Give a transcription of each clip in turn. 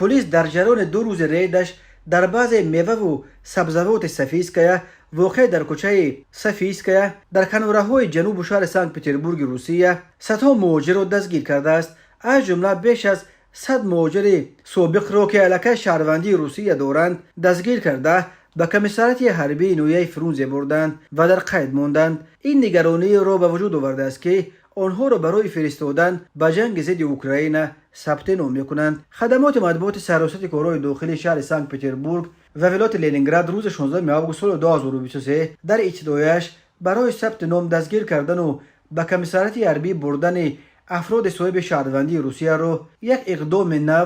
پلیس در جریان 2 روز ریدش در بعض میوه و سبزوات سفیسکایا واقع در کوچه سفیسکایا در کناره‌های جنوب شهر سنت پترزبورگ روسیه صدها مهاجر را دستگیر کرده است، از جمله بیش از 100 مهاجر سابق را که علاقه شهروندی روسیه دارند دستگیر کرده به کمیساریات حربی نویه فرونزه بردند و در قید ماندند. این نگرانی را به وجود آورده است که آنها را برای فرستادن به جنگ ضد اوکراین ثبت نام میکنند. خدمات مطبوعات سراسر کارهای داخلی شهر سنت پترزبورگ و ولایت لنینگراد روز 16 آگوست سال 2023 در اطلاعیه‌اش برای ثبت نام دستگیر کردن و به کمیساریات حربی بردن افراد صاحب شهروندی روسیه را یک اقدام نو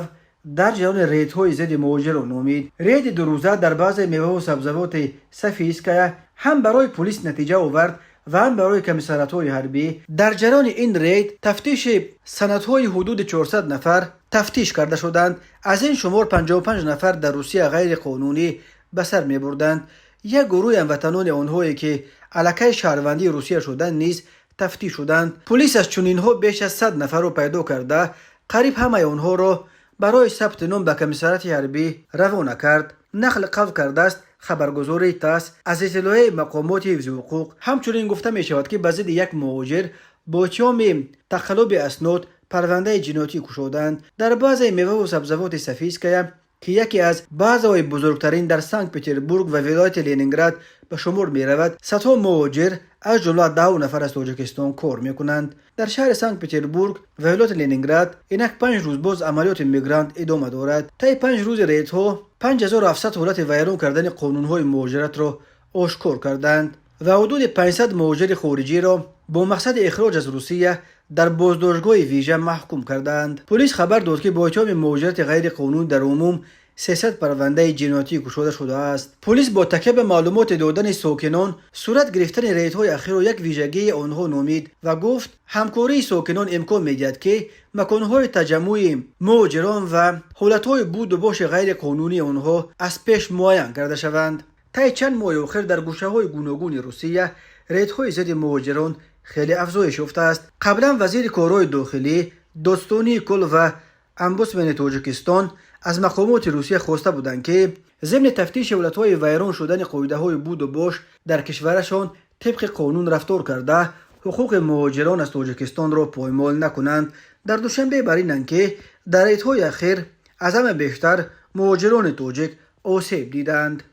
در جریان ریدهای ضد مهاجر نامید. رید 2 روزه در بعض میوه و سبزوات سفیسکایا هم برای پلیس نتیجه آورد و هم برای کمیساریات‌های حربی. در جریان این رید تفتیش سندهای حدود 400 نفر تفتیش کرده شدند. از این شمار 55 نفر در روسیه غیر قانونی به سر می بردند. یک گروه هموطنان آنهایی که علاقه شهروندی روسیه شدند نیز تفتیش شدند. پلیس از چنینها بیش از 100 نفر را پیدا کرده قریب همه آنها را برای ثبت نام به کمیساریات حربی روانه کرد. نقل قول کرده است خبرگزاری تاس از اطلاع مقامات حفظ حقوق. همچنین گفته می شود که به ضد یک مهاجر با اتهام تقلب اسناد پرونده جنایتی گشودند. در بعضی میوه و سبزوات سفیسکایا که یکی از بازارهای بزرگترین در سنت پترزبورگ و ولایت لنینگراد به شمار می رود، صدها مهاجر از جمله 10 نفر از تاجیکستان کار می کنند. در شهر سنت پترزبورگ و ولایت لنینگراد اینک 5 روز باز عملیات میگرانت ادامه دارد. طی 5 روز ریدها 5700 حالت ویران کردن قانونهای مهاجرت را آشکار کردند و حدود 500 مهاجر خارجی را با مقصد اخراج از روسیه در بازداشتگاه ویژه محکوم کردند. پلیس خبر داد که با اتهام مهاجرت غیر قانونی در عموم 300 پرونده جنایتی گشوده شده است. پلیس با تکیه به معلومات دادن ساکنان صورت گرفتن ریدهای اخیر را یک ویژگی آنها نامید و گفت همکاری ساکنان امکان می‌دهد که مکان‌های تجمع مهاجران و حالت‌های بود و باش غیر قانونی آنها از پیش معین کرده شوند. طی چند ماه اخیر در گوشه‌های گوناگون روسیه ریدهای ضد مهاجران خیلی افزایش یافته است. قبلا وزیر کارهای داخلی داستانی کل و امبوسمن تاجیکستان از مقامات روسیه خواسته بودند که ضمن تفتیش حالت‌های ویران شدن قاعده‌های بود و باش در کشورشان طبق قانون رفتار کرده حقوق مهاجران از تاجیکستان را پایمال نکنند. در دوشنبه برینند که در ریدهای اخیر از همه بیشتر مهاجران تاجیک آسیب دیدند.